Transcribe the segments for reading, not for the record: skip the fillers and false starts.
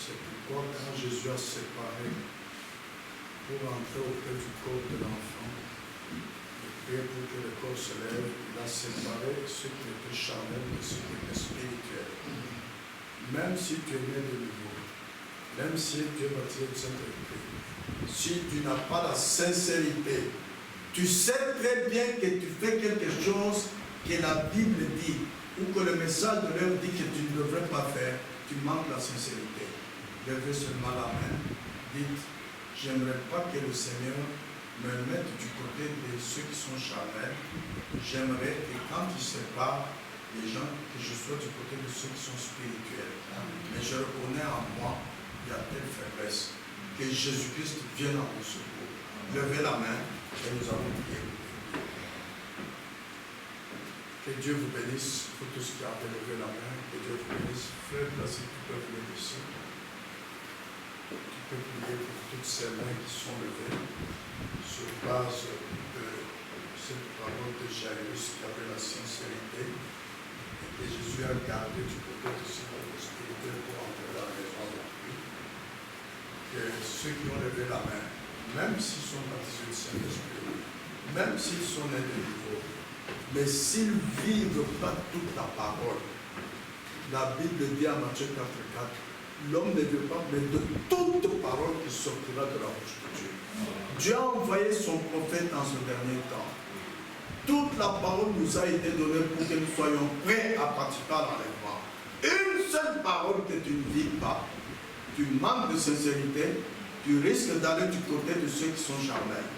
C'est pourquoi quand Jésus a séparé pour entrer auprès du corps de l'enfant, et pour que le corps se lève, il a séparé ce qui était charnel de ce qui était spirituel. Même si tu es né de nouveau, même si tu es baptisé du Saint-Esprit, si tu n'as pas la sincérité, tu sais très bien que tu fais quelque chose que la Bible dit, ou que le message de l'heure dit que tu ne devrais pas faire, tu manques la sincérité. Levez seulement la main, dites, j'aimerais pas que le Seigneur me mette du côté de ceux qui sont charnels. J'aimerais que quand il sépare les gens, que je sois du côté de ceux qui sont spirituels. Mais je reconnais en moi, il y a telle faiblesse, que Jésus-Christ vienne à mon secours. Levez la main et nous allons prier. Que Dieu vous bénisse pour tous qui avez levé la main. Que Dieu vous bénisse. Frère, là, si tu peux venir ici. Tu peux prier pour toutes ces mains qui sont levées sur base de cette parole de Jairus qui avait la sincérité et que Jésus a gardé du côté de ce côté spirituel pour entrer dans la maison de lui. Que ceux qui ont levé la main, même s'ils sont baptisés du Saint-Esprit, même s'ils sont nés de nouveau, mais s'ils ne vivent pas toute la parole, la Bible dit à Matthieu 4,4, l'homme ne veut pas, mais de toute parole qui sortira de la bouche de Dieu. Dieu a envoyé son prophète dans ce dernier temps. Toute la parole nous a été donnée pour que nous soyons prêts à participer à l'enlèvement. Une seule parole que tu ne vis pas, tu manques de sincérité, tu risques d'aller du côté de ceux qui sont charnels.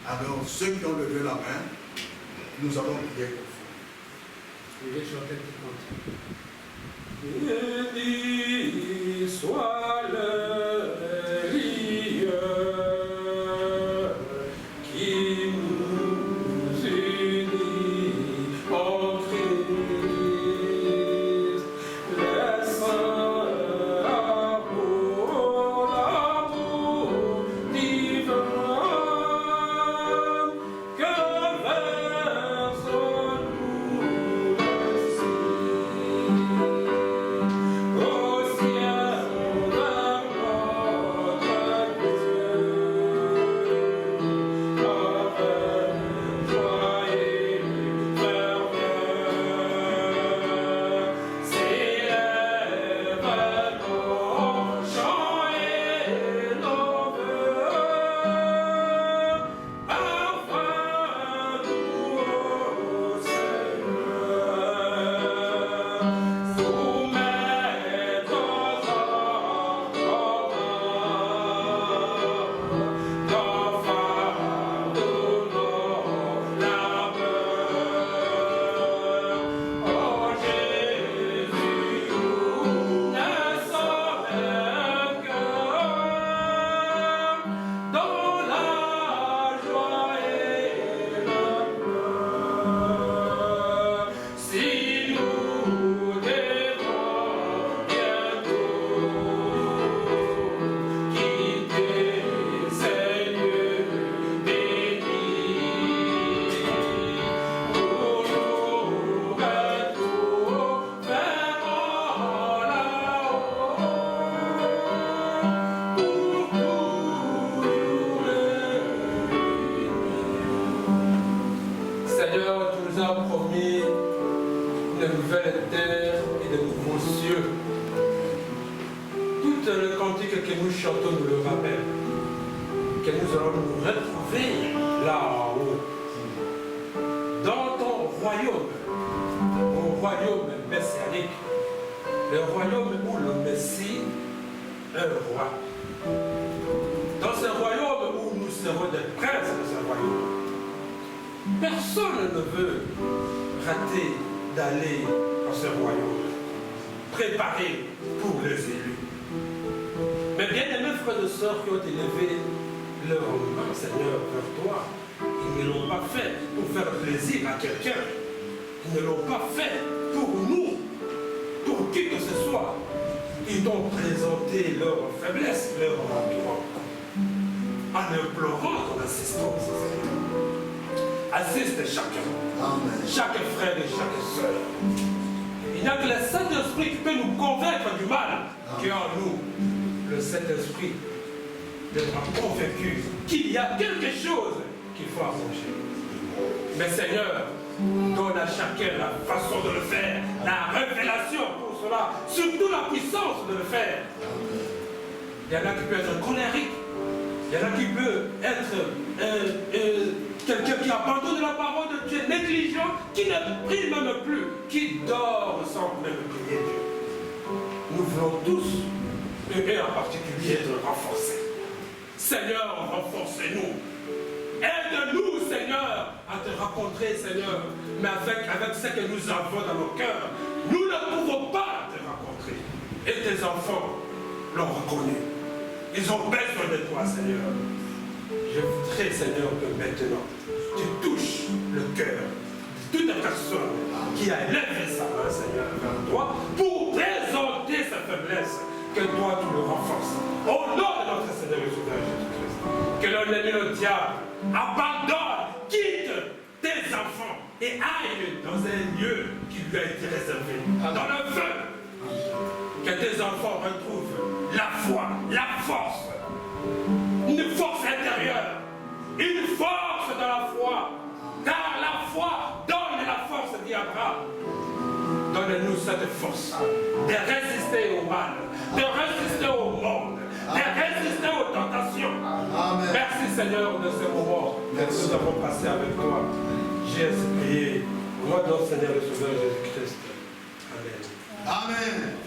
Alors, ceux qui ont levé la main, nous allons prier pour vous. Et chanter tout compte. Béni soit le lieu qui nous unit en Christ, les saints pour l'amour divin que versons nous au ciel vers notre qui est en nous, le Saint-Esprit devra convaincu qu'il y a quelque chose qu'il faut approcher. Mais Seigneur, donne à chacun la façon de le faire, la révélation pour cela, surtout la puissance de le faire. Il y en a qui peut être colérique, il y en a qui peut être quelqu'un qui abandonne la parole de Dieu, négligent, qui ne prie même plus, qui dort sans même prier Dieu. Nous voulons tous, et en particulier, être renforcés. Seigneur, renforcez-nous. Aide-nous, Seigneur, à te rencontrer, Seigneur, mais avec ce que nous avons dans nos cœurs. Nous ne pouvons pas te rencontrer. Et tes enfants l'ont reconnu. Ils ont besoin de toi, Seigneur. Je voudrais, Seigneur, que maintenant, tu touches le cœur de toute personne qui a élevé sa main, Seigneur, vers toi, pour présenter sa faiblesse, que toi, tu le renforces. Au nom de notre Seigneur et Sauveur Jésus-Christ, que l'ennemi, le diable, abandonne, quitte tes enfants et aille dans un lieu qui lui a été réservé, dans le feu. Que tes enfants retrouvent la foi, la force, une force intérieure, une force dans la foi, car la foi donne la force, dit Abraham. Donne-nous cette force de résister au mal, de résister au monde, de résister aux tentations. Amen. Merci Seigneur de ce moment que nous avons passé avec toi. J'ai prié au nom de notre Seigneur et Sauveur Jésus-Christ. Amen. Amen.